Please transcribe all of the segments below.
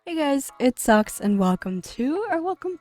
Hey guys, it's Socks and welcome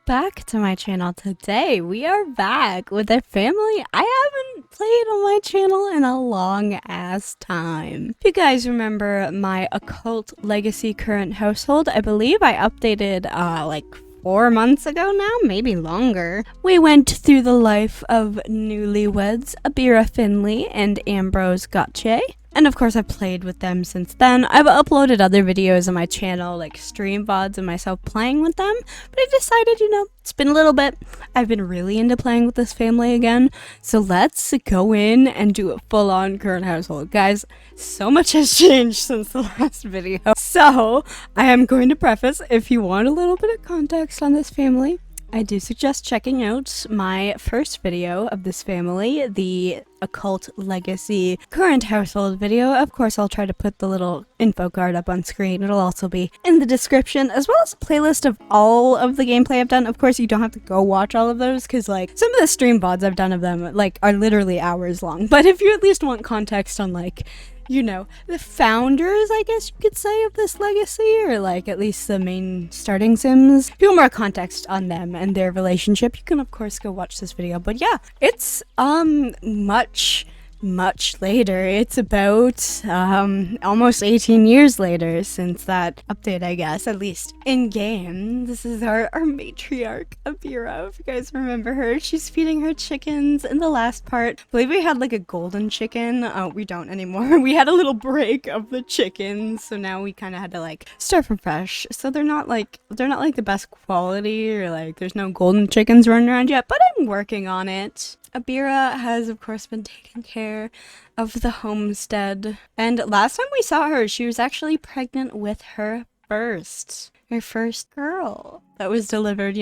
back to my channel. Today we are back with a family I haven't played on my channel in a long ass time. If you guys remember my Occult Legacy current household, I believe I updated like 4 months ago now, maybe longer. We went through the life of newlyweds Abira Finley and Ambrose Gotche. And of course I've played with them since then. I've uploaded other videos on my channel, like stream VODs of myself playing with them. But I decided, it's been a little bit. I've been really into playing with this family again. So let's go in and do a full-on current household. Guys, so much has changed since the last video. So I am going to preface, if you want a little bit of context on this family, I do suggest checking out my first video of this family, the Occult Legacy current household video. Of course, I'll try to put the little info card up on screen. It'll also be in the description, as well as a playlist of all of the gameplay I've done. Of course, you don't have to go watch all of those, because like some of the stream VODs I've done of them like are literally hours long. But if you at least want context on like, the founders, I guess you could say, of this legacy, or like at least the main starting sims, if you want more context on them and their relationship, you can of course go watch this video. But yeah, it's much later. It's about almost 18 years later since that update, I guess, at least in game. This is our matriarch, Abira. If you guys remember her, she's feeding her chickens in the last part. I believe we had like a golden chicken. We don't anymore. We had a little break of the chickens, so now we kind of had to like start from fresh. So they're not like the best quality, or like there's no golden chickens running around yet, but I'm working on it. Abira has, of course, been taking care of the homestead. And last time we saw her, she was actually pregnant with her first girl that was delivered,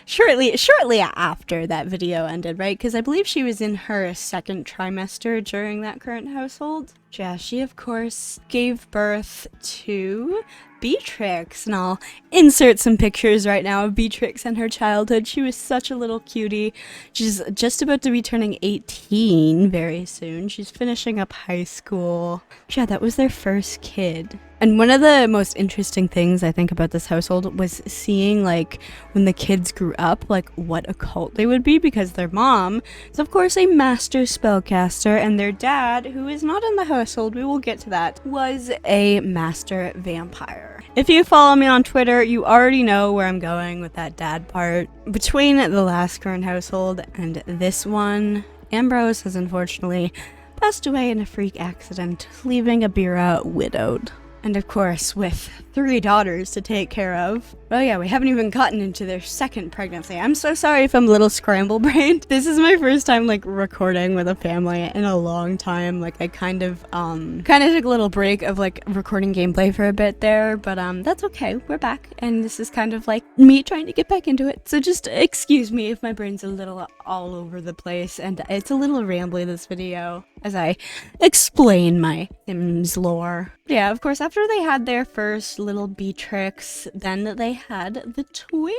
shortly after that video ended, right? Because I believe she was in her second trimester during that current household. Yeah, she, of course, gave birth to Beatrix, and I'll insert some pictures right now of Beatrix and her childhood. She was such a little cutie. She's just about to be turning 18 very soon. She's finishing up high school. Yeah, that was their first kid. And one of the most interesting things I think about this household was seeing like when the kids grew up, like what occult they would be, because their mom is of course a master spellcaster, and their dad, who is not in the household, we will get to that, was a master vampire. If you follow me on Twitter, you already know where I'm going with that dad part. Between the last current household and this one, Ambrose has unfortunately passed away in a freak accident, leaving Abira widowed. And of course, with 3 daughters to take care of. Oh yeah, we haven't even gotten into their second pregnancy. I'm so sorry if I'm a little scramble-brained. This is my first time, like, recording with a family in a long time. Like, I kind of took a little break of, like, recording gameplay for a bit there. But, that's okay. We're back. And this is kind of, like, me trying to get back into it. So just excuse me if my brain's a little all over the place. And it's a little rambly, this video, as I explain my Sims lore. Yeah, of course, after they had their first little Beatrix, then they had the twins.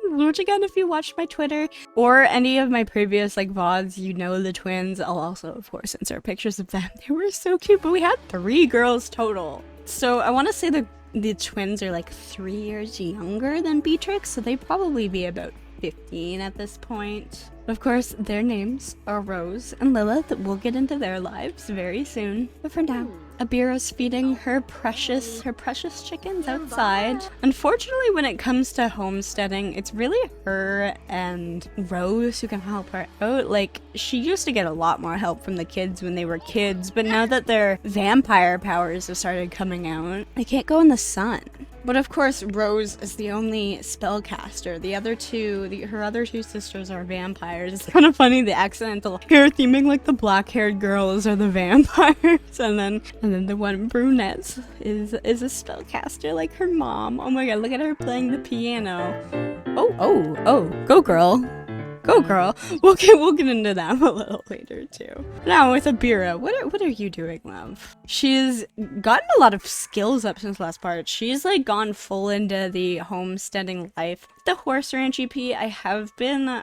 Which again, if you watched my Twitter or any of my previous like VODs, you know the twins. I'll also, of course, insert pictures of them. They were so cute, but we had 3 girls total. So I want to say the twins are like 3 years younger than Beatrix, so they'd probably be about 15 at this point. Of course, their names are Rose and Lilith. We'll get into their lives very soon. But for now, Abira's feeding her precious chickens outside. Unfortunately, when it comes to homesteading, it's really her and Rose who can help her out. Like, she used to get a lot more help from the kids when they were kids, but now that their vampire powers have started coming out, they can't go in the sun. But of course, Rose is the only spellcaster. Her other two sisters are vampires. It's kind of funny, the accidental hair theming, like the black-haired girls are the vampires, and then the one brunette is a spellcaster like her mom. Oh my god, look at her playing the piano. Oh, go girl. Go, girl. We'll get into that a little later too. Now with Abira, what are you doing, love? She's gotten a lot of skills up since last part. She's like gone full into the homesteading life. The horse ranch EP, I have been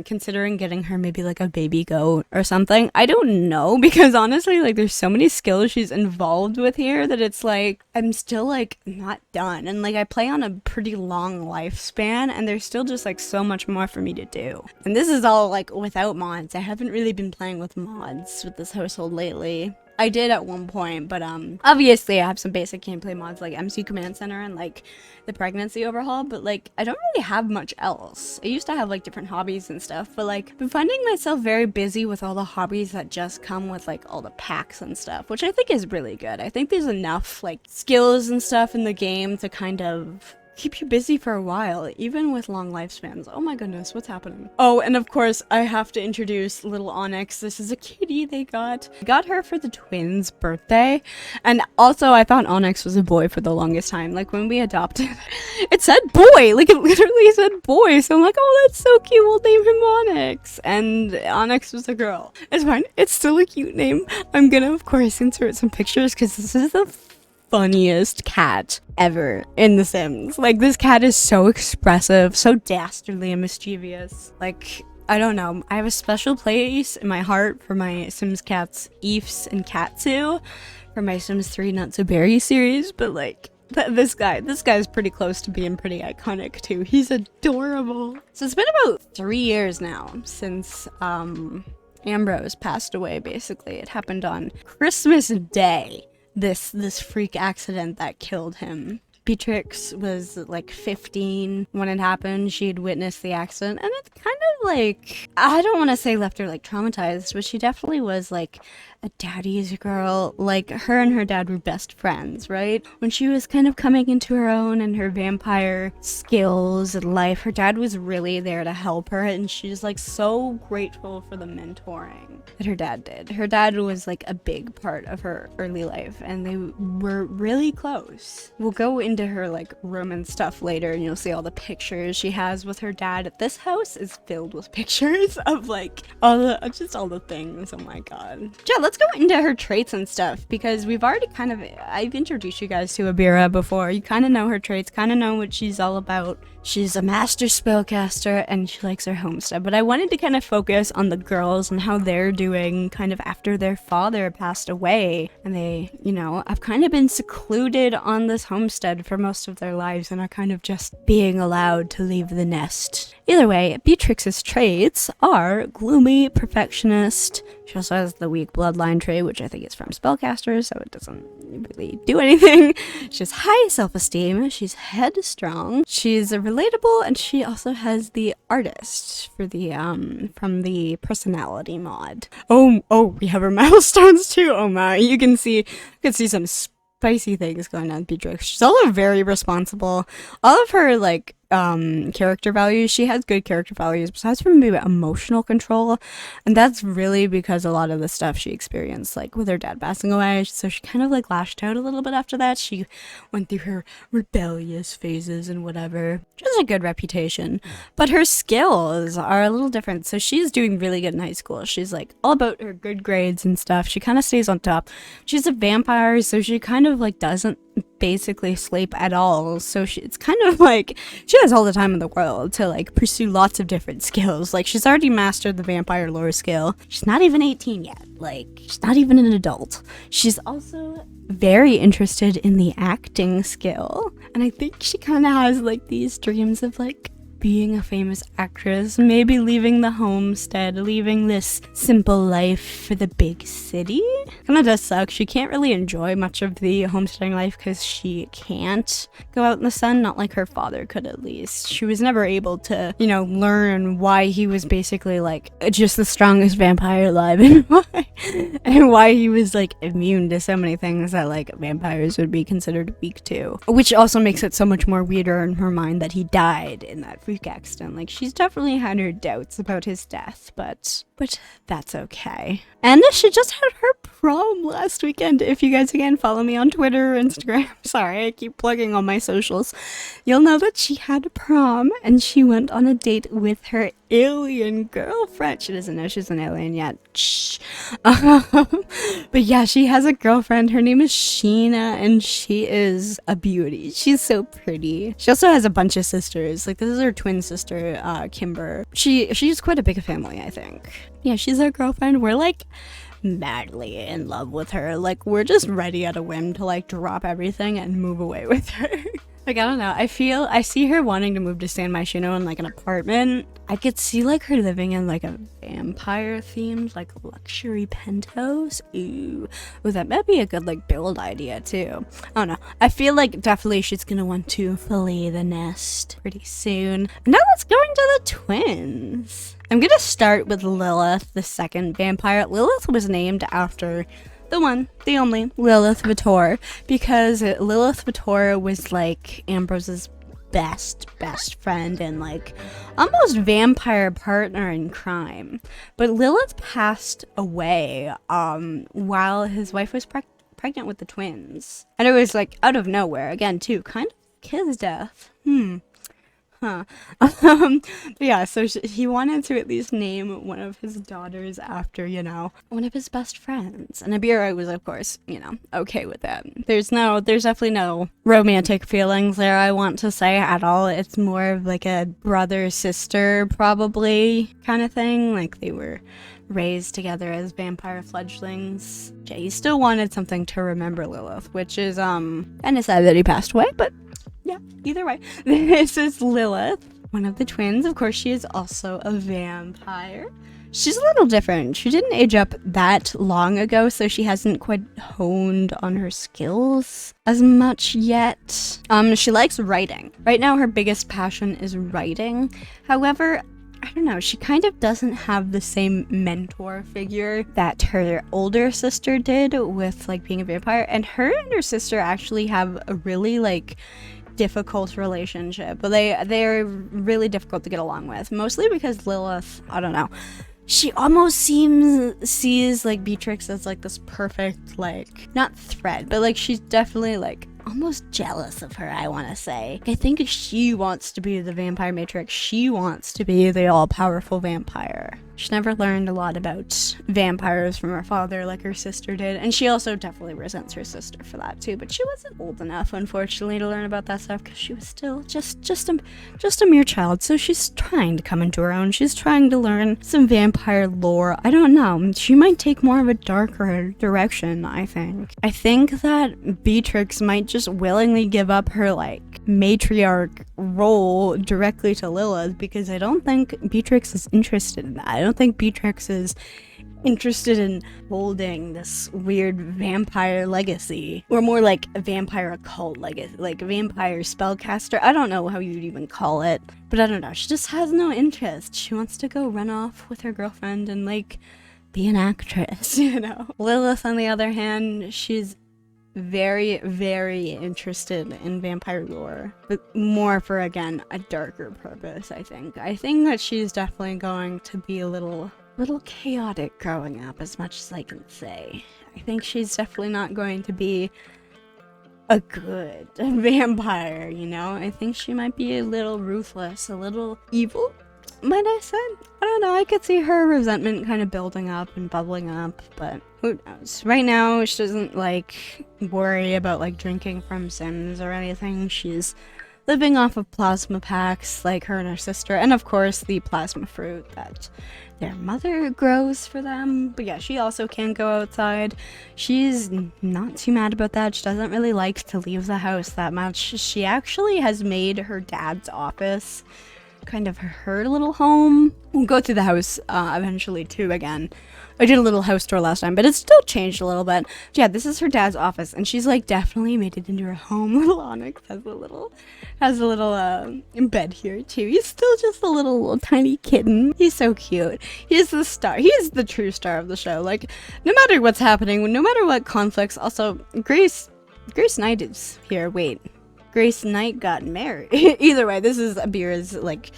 considering getting her maybe like a baby goat or something. I don't know, because honestly, like there's so many skills she's involved with here that it's like I'm still like not done. And like I play on a pretty long lifespan and there's still just like so much more for me to do. And this is all like without mods. I haven't really been playing with mods with this household lately. I did at one point, but obviously I have some basic gameplay mods like MC Command Center and like the pregnancy overhaul, but like I don't really have much else. I used to have like different hobbies and stuff, but like I've been finding myself very busy with all the hobbies that just come with like all the packs and stuff, which I think is really good. I think there's enough like skills and stuff in the game to kind of keep you busy for a while, even with long lifespans. Oh my goodness, what's happening? Oh, and of course, I have to introduce little Onyx. This is a kitty they got. I got her for the twins' birthday. And also, I thought Onyx was a boy for the longest time. Like, when we adopted, it said boy! Like, it literally said boy! So I'm like, oh, that's so cute, we'll name him Onyx. And Onyx was a girl. It's fine. It's still a cute name. I'm gonna, of course, insert some pictures, because this is the funniest cat ever in The Sims. Like, this cat is so expressive, so dastardly and mischievous. Like, I don't know. I have a special place in my heart for my Sims cats, Eefs and Katsu, for my Sims 3 Not So Berry series, but like, this guy's pretty close to being pretty iconic too. He's adorable. So it's been about 3 years now since, Ambrose passed away, basically. It happened on Christmas Day. This freak accident that killed him. Beatrix was like 15 when it happened. She had witnessed the accident, and it's kind of like, I don't want to say left her like traumatized, but she definitely was like a daddy's girl. Like, her and her dad were best friends, right? When she was kind of coming into her own and her vampire skills and life, her dad was really there to help her, and she's like so grateful for the mentoring that her dad did. Her dad was like a big part of her early life, and they were really close. We'll go into her like room and stuff later, and you'll see all the pictures she has with her dad. This house is filled with pictures of like all the things. Oh my god. Yeah, let's go into her traits and stuff, because we've already I've introduced you guys to Abira before. You kind of know her traits, kind of know what she's all about. She's a master spellcaster and she likes her homestead, but I wanted to kind of focus on the girls and how they're doing kind of after their father passed away, and they, you know, have kind of been secluded on this homestead for most of their lives and are kind of just being allowed to leave the nest. Either way, Beatrix's traits are gloomy, perfectionist. She also has the weak bloodline trait, which I think is from spellcasters, so it doesn't really do anything. She has high self-esteem, she's headstrong, she's relatable, and she also has the artist for the from the personality mod. Oh, we have her milestones too. Oh my, you can see some spicy things going on with Beatrix. She's also very responsible. All of her like character values, she has good character values besides from maybe emotional control, and that's really because a lot of the stuff she experienced like with her dad passing away, so she kind of like lashed out a little bit after that. She went through her rebellious phases and whatever. She has a good reputation, but her skills are a little different. So she's doing really good in high school. She's like all about her good grades and stuff. She kind of stays on top. She's a vampire, so she kind of like doesn't basically sleep at all, so it's kind of like she has all the time in the world to like pursue lots of different skills. Like, she's already mastered the vampire lore skill. She's not even 18 yet. Like, she's not even an adult. She's also very interested in the acting skill, and I think she kind of has like these dreams of like being a famous actress, maybe leaving the homestead, leaving this simple life for the big city. Kinda does suck. She can't really enjoy much of the homesteading life because she can't go out in the sun, not like her father could at least. She was never able to, you know, learn why he was basically like just the strongest vampire alive and why he was like immune to so many things that like vampires would be considered weak to. Which also makes it so much more weirder in her mind that he died in that freak accident. Like, she's definitely had her doubts about his death, but that's okay. And she just had her prom last weekend. If you guys again follow me on Twitter or Instagram, sorry, I keep plugging all my socials, you'll know that she had a prom and she went on a date with her alien girlfriend. She doesn't know she's an alien yet. Shh. But yeah, she has a girlfriend. Her name is Sheena and she is a beauty. She's so pretty. She also has a bunch of sisters. Like, this is her twin sister, Kimber. She's quite a big family, I think. Yeah, she's our girlfriend. We're like madly in love with her. Like, we're just ready at a whim to like drop everything and move away with her. Like, I don't know. I see her wanting to move to San Myshuno in like an apartment. I could see like her living in like a vampire themed like luxury penthouse. Ooh, that might be a good like build idea too. I don't know. I feel like definitely she's gonna want to flee the nest pretty soon. And now let's go into the twins. I'm gonna start with Lilith, the second vampire. Lilith was named after the one, the only, Lilith Vittor, because Lilith Vittor was like Ambrose's best friend and like almost vampire partner in crime. But Lilith passed away while his wife was pregnant with the twins. And it was like out of nowhere, again too, kind of his death. Yeah, so he wanted to at least name one of his daughters after, you know, one of his best friends. And Abira was, of course, you know, okay with that. There's definitely no romantic feelings there, I want to say, at all. It's more of like a brother-sister, probably, kind of thing. Like, they were raised together as vampire fledglings. Yeah, he still wanted something to remember Lilith, which is, kind of sad that he passed away, but yeah, either way. This is Lilith, one of the twins. Of course, she is also a vampire. She's a little different. She didn't age up that long ago, so she hasn't quite honed on her skills as much yet. She likes writing. Right now, her biggest passion is writing. However, I don't know, she kind of doesn't have the same mentor figure that her older sister did with, like, being a vampire. And her sister actually have a really, like, difficult relationship, but they're really difficult to get along with, mostly because Lilith, I don't know, she almost sees like Beatrix as like this perfect, like, not threat, but like she's definitely like almost jealous of her, I want to say. I think she wants to be the vampire matrix. She wants to be the all-powerful vampire. She never learned a lot about vampires from her father like her sister did, and she also definitely resents her sister for that too, but she wasn't old enough, unfortunately, to learn about that stuff because she was still just a mere child, so she's trying to come into her own. She's trying to learn some vampire lore. I don't know. She might take more of a darker direction, I think. I think that Beatrix might just willingly give up her, like, matriarch role directly to Lilith because I don't think Beatrix is interested in that. I don't think Beatrix is interested in holding this weird vampire legacy, or more like a vampire occult legacy, like a vampire spellcaster. I don't know how you'd even call it, but I don't know. She just has no interest. She wants to go run off with her girlfriend and, like, be an actress, you know? Lilith, on the other hand, she's very, very interested in vampire lore, but more for, again, a darker purpose, I think. I think that she's definitely going to be a little chaotic growing up, as much as I can say. I think she's definitely not going to be a good vampire, you know? I think she might be a little ruthless, a little evil, might I say? I don't know, I could see her resentment kind of building up and bubbling up, but who knows? Right now, she doesn't, like, worry about, like, drinking from Sims or anything. She's living off of plasma packs, like her and her sister, and of course, the plasma fruit that their mother grows for them. But yeah, she also can't go outside. She's not too mad about that. She doesn't really like to leave the house that much. She actually has made her dad's office kind of her little home. We'll go through the house eventually too again. I did a little house tour last time, but it's still changed a little bit. Yeah, this is her dad's office, and she's like definitely made it into her home. Little Onyx has a little bed here too. He's still just a little tiny kitten. He's so cute. He's the star. He's the true star of the show. Like, no matter what's happening, no matter what conflicts. Also, Grace Knight is here. Wait, Grace Knight got married. Either way, this is Abira's, like,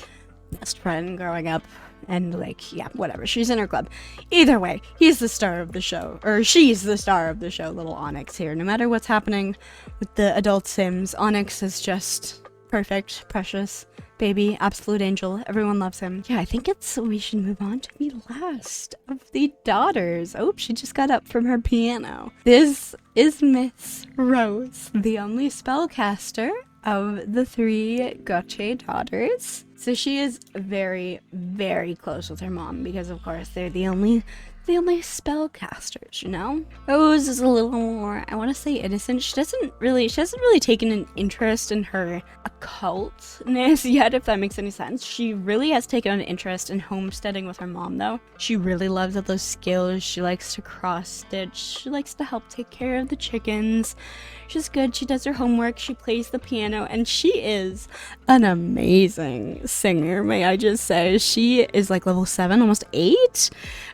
best friend growing up and like, yeah, whatever, she's in her club. Either way, he's the star of the show, or she's the star of the show, little Onyx here. No matter what's happening with the adult Sims, Onyx is just perfect, precious baby, absolute angel. Everyone loves him. Yeah, I think we should move on to the last of the daughters. Oh, she just got up from her piano. This is Miss Rose, the only spellcaster of the 3 Gautier daughters. So she is very, very close with her mom because, of course, they're the only spellcasters, you know? Rose is a little more, I want to say, innocent. She hasn't really taken an interest in her occultness yet, if that makes any sense. She really has taken an interest in homesteading with her mom, though. She really loves all those skills. She likes to cross stitch. She likes to help take care of the chickens. She's good. She does her homework. She plays the piano, and she is an amazing singer, may I just say. She is like level 7, almost 8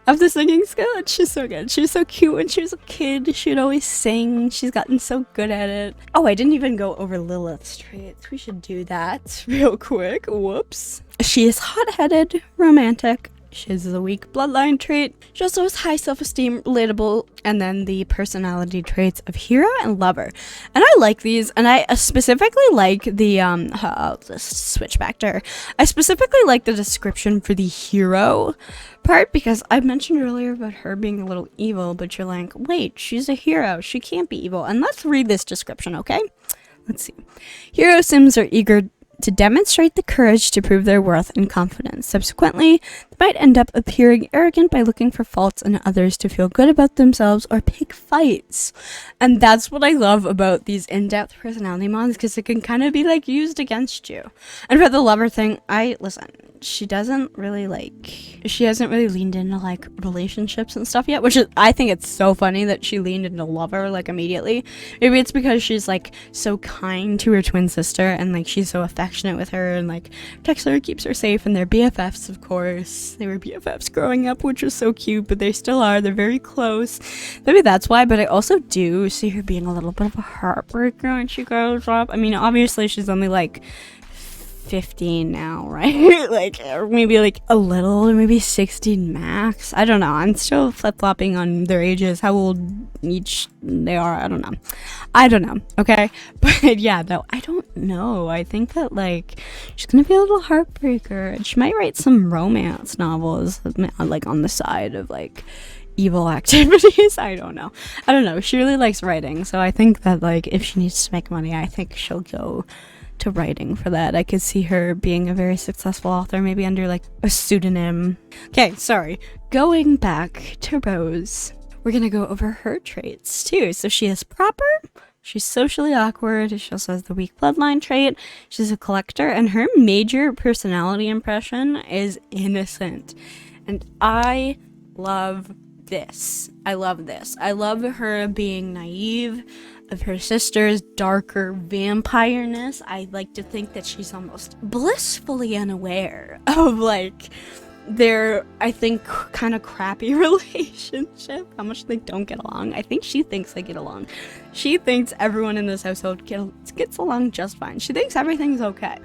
of the singing skill, and she's so good. She was so cute when she was a kid. She'd always sing. She's gotten so good at it. Oh, I didn't even go over Lilith's traits. We should do that real quick. Whoops. She is hot-headed, romantic. She has a weak bloodline trait. She also has high self-esteem, relatable, and then the personality traits of hero and lover. And I like these, and I specifically like the, I'll just switch back to her. I specifically like the description for the hero part, because I mentioned earlier about her being a little evil, but you're like, wait, she's a hero. She can't be evil. And let's read this description, okay? Let's see. Hero Sims are eager to demonstrate the courage to prove their worth and confidence. Subsequently, they might end up appearing arrogant by looking for faults in others to feel good about themselves or pick fights. And that's what I love about these in-depth personality mods, because it can kind of be like used against you. And for the lover thing, listen, she hasn't really leaned into like relationships and stuff yet, which is, I think it's so funny that she leaned into lover like immediately. Maybe it's because she's like so kind to her twin sister, and like she's so affectionate with her, and like protects her, keeps her safe, and they're BFFs, of course. They were BFFs growing up, which was so cute, but they still are. They're very close. Maybe that's why, but I also do see her being a little bit of a heartbreaker when she grows up. I mean, obviously she's only like 15 now, right? Like, or maybe like a little, or maybe 16 max. I don't know. I'm still flip-flopping on their ages, how old each they are. I don't know. Okay. But yeah, no, I don't know. I think that like she's gonna be a little heartbreaker, and she might write some romance novels like on the side of like evil activities. I don't know. She really likes writing, so I think that like if she needs to make money, I think she'll go to writing for that. I could see her being a very successful author, maybe under like a pseudonym. Okay, sorry. Going back to Rose, we're gonna go over her traits too. So she is proper, she's socially awkward, she also has the weak bloodline trait, she's a collector, and her major personality impression is innocent. And I love this. I love her being naive, of her sister's darker vampireness. I like to think that she's almost blissfully unaware of like their, I think, kind of crappy relationship, how much they don't get along. I think she thinks they get along. She thinks everyone in this household gets along just fine. She thinks everything's okay,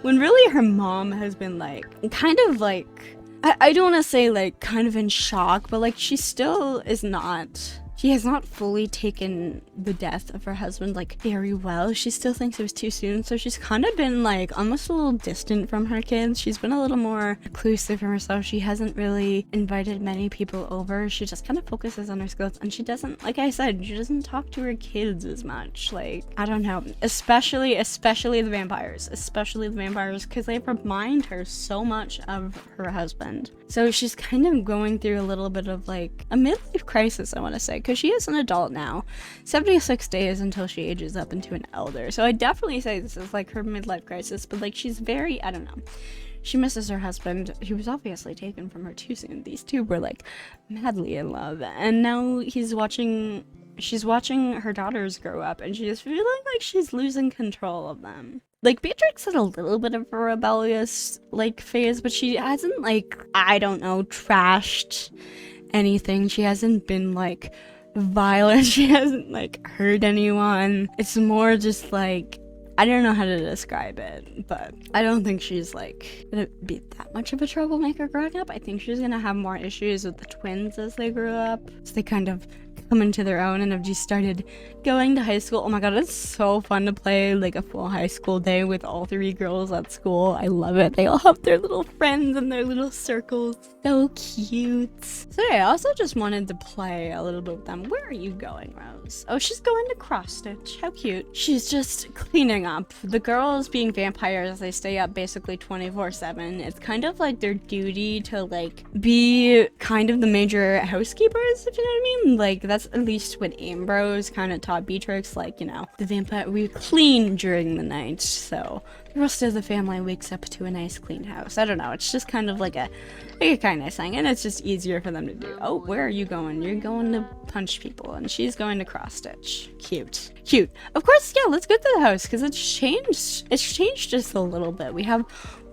when really her mom has been like kind of like, I don't want to say like kind of in shock, but like she still is not. She has not fully taken the death of her husband like very well. She still thinks it was too soon, so she's kind of been like almost a little distant from her kids. She's been a little more reclusive from herself. She hasn't really invited many people over. She just kind of focuses on her skills, and she doesn't, like I said, she doesn't talk to her kids as much. Like, I don't know, especially the vampires, because they remind her so much of her husband. So she's kind of going through a little bit of like a midlife crisis, I want to say, because she is an adult now. 76 days until she ages up into an elder. So I definitely say this is like her midlife crisis, but like she's very, I don't know. She misses her husband. He was obviously taken from her too soon. These two were like madly in love, and now she's watching her daughters grow up, and she's feeling like she's losing control of them. Like, Beatrix had a little bit of a rebellious, like, phase, but she hasn't, like, I don't know, trashed anything. She hasn't been, like, violent. She hasn't, like, hurt anyone. It's more just, like, I don't know how to describe it, but I don't think she's like gonna be that much of a troublemaker growing up. I think she's gonna have more issues with the twins as they grew up. So they kind of come into their own and have just started going to high school. Oh my god, it's so fun to play like a full high school day with all 3 girls at school. I love it. They all have their little friends and their little circles. So cute. So yeah, I also just wanted to play a little bit with them. Where are you going, Rose? Oh, she's going to cross stitch. How cute. She's just cleaning up. The girls, being vampires, they stay up basically 24/7. It's kind of like their duty to like be kind of the major housekeepers, if you know what I mean. Like that's at least what Ambrose kind of taught Beatrix. Like, you know, the vampire, we clean during the night, so the rest of the family wakes up to a nice clean house. I don't know, it's just kind of like a kind of thing, and it's just easier for them to do. Oh, where are you going? You're going to punch people, and she's going to cross stitch. Cute. Of course, yeah, let's go to the house, because it's changed just a little bit. We have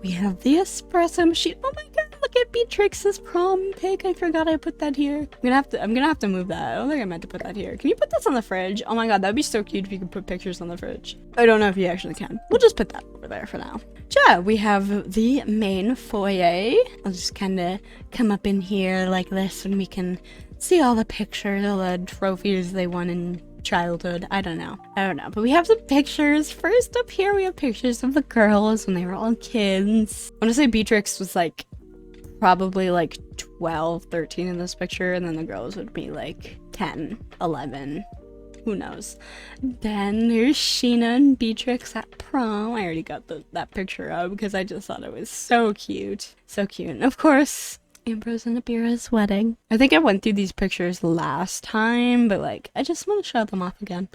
the espresso machine. Oh my god, look at Beatrix's prom pic. I forgot I put that here. I'm gonna have to move that. I don't think I meant to put that here. Can you put this on the fridge? Oh my god, that'd be so cute if you could put pictures on the fridge. I don't know if you actually can. We'll just put that over there for now. Yeah, we have the main foyer. I'll just kind of come up in here like this and we can see all the pictures, all the trophies they won in childhood. I don't know, but we have some pictures. First up here we have pictures of the girls when they were all kids. I want to say Beatrix was like probably like 12, 13 in this picture, and then the girls would be like 10, 11, who knows. Then there's Sheena and Beatrix at prom. I already got that picture up because I just thought it was so cute. And of course, Ambrose and Abira's wedding. I think I went through these pictures last time, but like I just want to show them off again.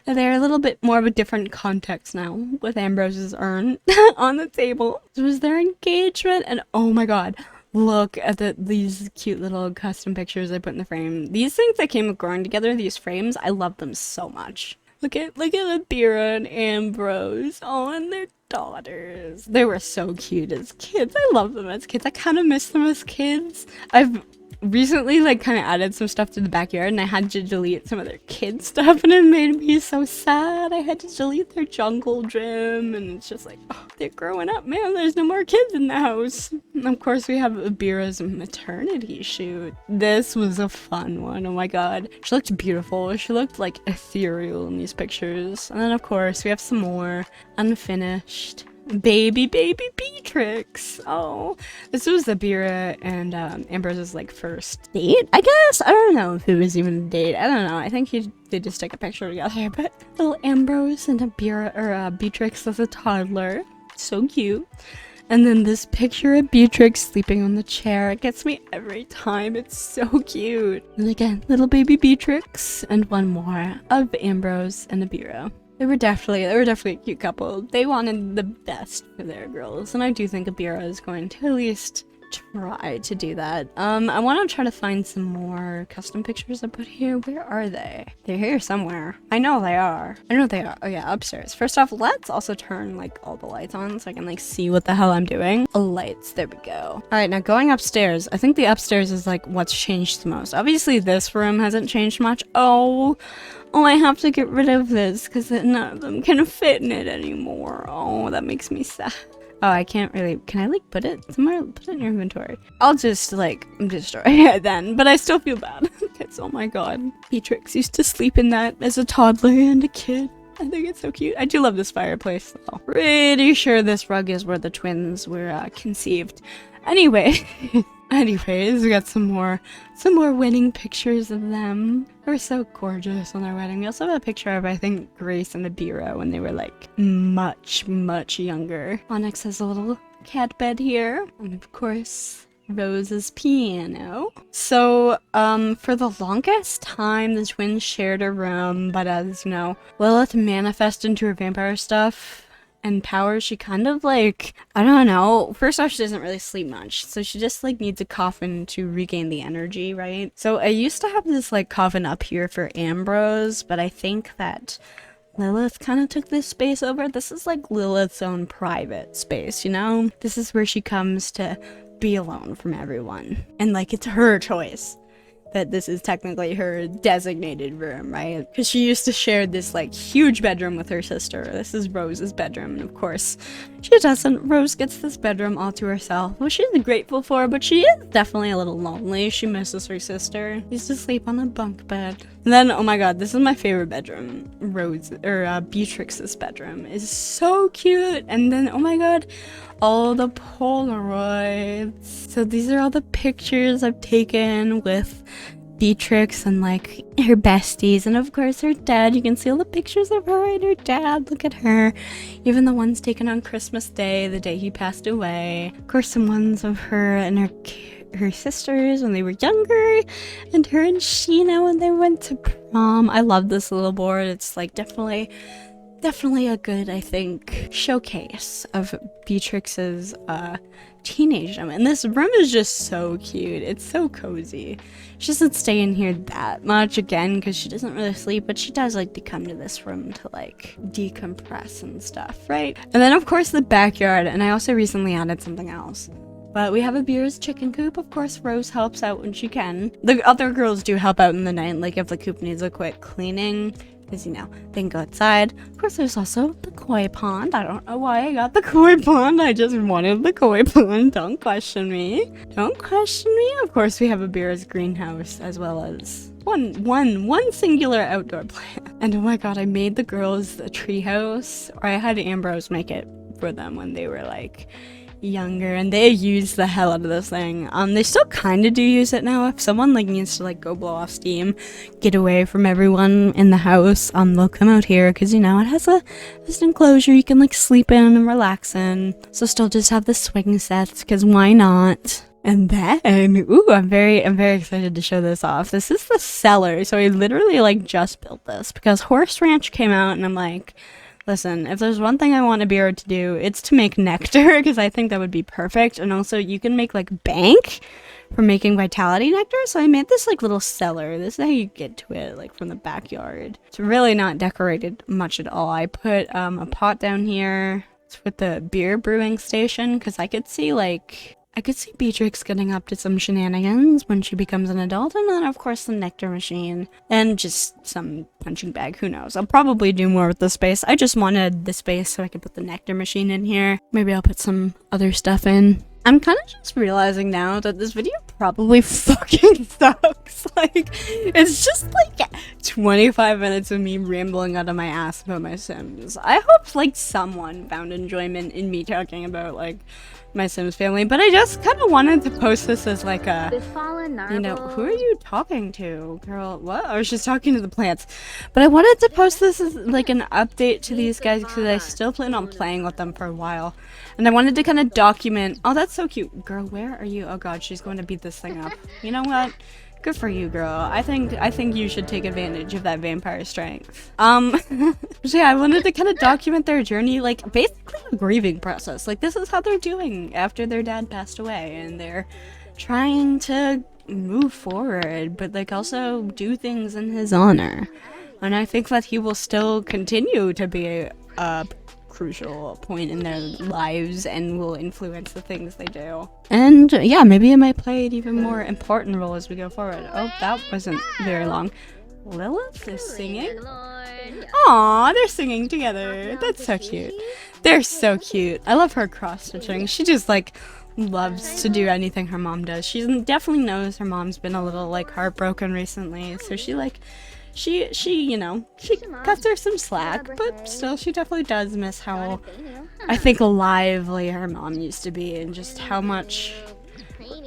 They're a little bit more of a different context now with Ambrose's urn on the table. This was their engagement, and oh my god, look at these cute little custom pictures I put in the frame. These things that came with growing together, these frames, I love them so much. Look at Abira and Ambrose. Oh, and their daughters. They were so cute as kids. I love them as kids. I kind of miss them as kids. I've recently like kind of added some stuff to the backyard and I had to delete some of their kid stuff and it made me so sad. I had to delete their jungle gym and it's just like, oh, they're growing up, man. There's no more kids in the house. And of course we have Abira's maternity shoot. This was a fun one. Oh my god. She looked beautiful. She looked like ethereal in these pictures. And then of course we have some more unfinished baby Beatrix. Oh, this was Abira and Ambrose's like first date, I guess. I don't know if it was even a date. I don't know. I think they just took a picture together. But little Ambrose and Abira, or Beatrix as a toddler, so cute. And then this picture of Beatrix sleeping on the chair, it gets me every time. It's so cute. And again, little baby Beatrix, and one more of Ambrose and Abira. They were definitely a cute couple. They wanted the best for their girls, and I do think Abira is going to at least try to do that. I want to try to find some more custom pictures I put here. Where are they? They're here somewhere. I know they are. Oh yeah, upstairs. First off, let's also turn like all the lights on so I can like see what the hell I'm doing. Lights, there we go. All right, now going upstairs. I think the upstairs is like what's changed the most. Obviously this room hasn't changed much. Oh, I have to get rid of this because none of them can fit in it anymore. Oh, that makes me sad. Oh, I can't really, can I like put it somewhere? Put it in your inventory. I'll just like destroy it then, but I still feel bad because oh my god, Beatrix used to sleep in that as a toddler and a kid. I think it's so cute. I do love this fireplace though. Pretty sure this rug is where the twins were conceived. Anyways, we got some more wedding pictures of them. They were so gorgeous on their wedding. We also have a picture of, I think, Grace and Abira when they were like much younger. Onyx has a little cat bed here. And of course, Rose's piano. So, for the longest time, the twins shared a room, but as you know, Lilith manifested into her vampire stuff and powers, she kind of like, I don't know, first off, she doesn't really sleep much, so she just like needs a coffin to regain the energy, right? So I used to have this like coffin up here for Ambrose, but I think that Lilith kind of took this space over. This is like Lilith's own private space, you know? This is where she comes to be alone from everyone, and like it's her choice that this is technically her designated room, right? Because she used to share this like huge bedroom with her sister. This is Rose's bedroom, and of course she doesn't. Rose gets this bedroom all to herself, which she's grateful for, but she is definitely a little lonely. She misses her sister. She used to sleep on the bunk bed. And then, oh my god, this is my favorite bedroom. Beatrix's bedroom is so cute. And then, oh my god, all the Polaroids. So these are all the pictures I've taken with Beatrix and like her besties, and of course her dad. You can see all the pictures of her and her dad. Look at her. Even the ones taken on Christmas Day, the day he passed away. Of course, some ones of her and her sisters when they were younger, and her and Sheena when they went to prom. I love this little board. It's like definitely a good, I think, showcase of Beatrix's teenage room. And this room is just so cute. It's so cozy. She doesn't stay in here that much, again, because she doesn't really sleep, but she does like to come to this room to like decompress and stuff, right? And then of course the backyard, and I also recently added something else. But we have a Beer's chicken coop. Of course, Rose helps out when she can. The other girls do help out in the night, like if the coop needs a quick cleaning, because, you know, they can go outside. Of course, there's also the koi pond. I don't know why I got the koi pond. I just wanted the koi pond. Don't question me. Don't question me. Of course, we have a Beer's greenhouse, as well as one singular outdoor plant. And oh my god, I made the girls a treehouse, or I had Ambrose make it for them when they were like younger, and they use the hell out of this thing. They still kind of do use it now. If someone like needs to like go blow off steam, get away from everyone in the house, they'll come out here, because you know it has an enclosure you can like sleep in and relax in. So still just have the swing sets, because why not? And then, ooh, I'm very excited to show this off. This is the cellar. So I literally like just built this because Horse Ranch came out, and I'm like, listen, if there's one thing I want a beer to do, it's to make nectar, because I think that would be perfect. And also, you can make, like, bank for making vitality nectar. So I made this, like, little cellar. This is how you get to it, like, from the backyard. It's really not decorated much at all. I put a pot down here. It's with the beer brewing station, because I could see Beatrix getting up to some shenanigans when she becomes an adult, and then of course the nectar machine, and just some punching bag, who knows. I'll probably do more with the space. I just wanted the space so I could put the nectar machine in here. Maybe I'll put some other stuff in. I'm kind of just realizing now that this video probably fucking sucks. Like, it's just like 25 minutes of me rambling out of my ass about my Sims. I hope like someone found enjoyment in me talking about like my Sims family, but I just kind of wanted to post this as like a, you know, who are you talking to, girl? What? I was just talking to the plants, but I wanted to post this as like an update to these guys, because I still plan on playing with them for a while, and I wanted to kind of document. Oh, that's so cute, girl. Where are you? Oh god, she's going to beat this thing up. You know what? Good for you, girl. I think you should take advantage of that vampire strength. So yeah, I wanted to kind of document their journey, like basically a grieving process. Like, this is how they're doing after their dad passed away, and they're trying to move forward, but like also do things in his honor. And I think that he will still continue to be a crucial point in their lives and will influence the things they do. And yeah, maybe it might play an even more important role as we go forward. Oh, that wasn't very long. Lilith is singing. Aw, they're singing together. That's so cute. They're so cute. I love her cross-stitching. She just like loves to do anything her mom does. She definitely knows her mom's been a little like heartbroken recently, so she like she you know, she cuts her some slack, but still she definitely does miss how, I think, lively her mom used to be, and just how much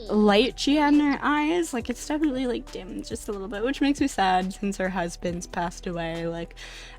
light she had in her eyes. Like, it's definitely like dimmed just a little bit, which makes me sad since her husband's passed away. Like,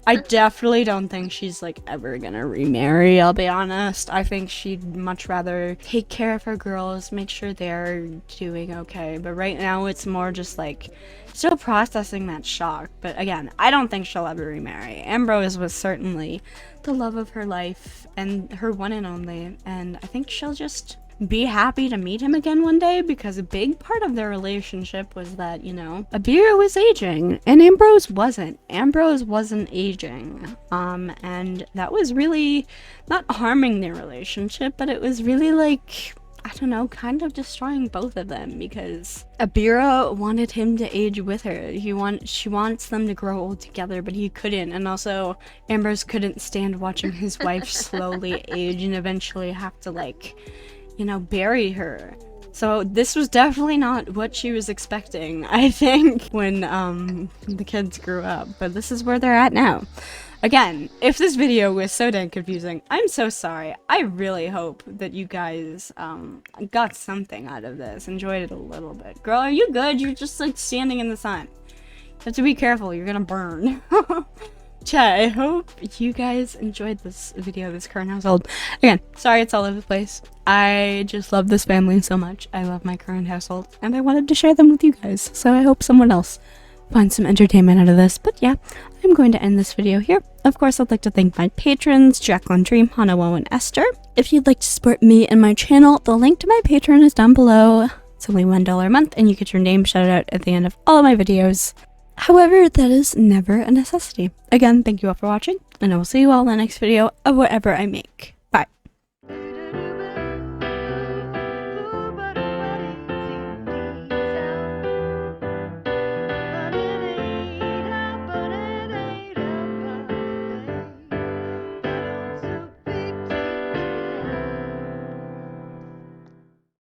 I definitely don't think she's like ever gonna remarry, I'll be honest. I think she'd much rather take care of her girls, make sure they're doing okay, but right now it's more just like still processing that shock. But again, I don't think she'll ever remarry. Ambrose was certainly the love of her life and her one and only, and I think she'll just be happy to meet him again one day, because a big part of their relationship was that, you know, Abira was aging and Ambrose wasn't. Ambrose wasn't aging. And that was really not harming their relationship, but it was really like I don't know, kind of destroying both of them, because Abira wanted him to age with her. She wants them to grow old together, but he couldn't. And also, Ambrose couldn't stand watching his wife slowly age and eventually have to, like, you know, bury her. So this was definitely not what she was expecting, I think, when the kids grew up. But this is where they're at now. Again, if this video was so dang confusing, I'm so sorry. I really hope that you guys got something out of this, enjoyed it a little bit. Girl, are you good? You're just like standing in the sun. You have to be careful, you're gonna burn. Chat, I hope you guys enjoyed this video of this current household. Again, sorry it's all over the place. I just love this family so much. I love my current household, and I wanted to share them with you guys. So I hope someone else find some entertainment out of this. But yeah, I'm going to end this video here. Of course, I'd like to thank my patrons, Jacqueline Dream, Hanawo, and Esther. If you'd like to support me and my channel, the link to my Patreon is down below. It's only $1 a month, and you get your name shouted out at the end of all of my videos. However, that is never a necessity. Again, thank you all for watching, and I will see you all in the next video of whatever I make.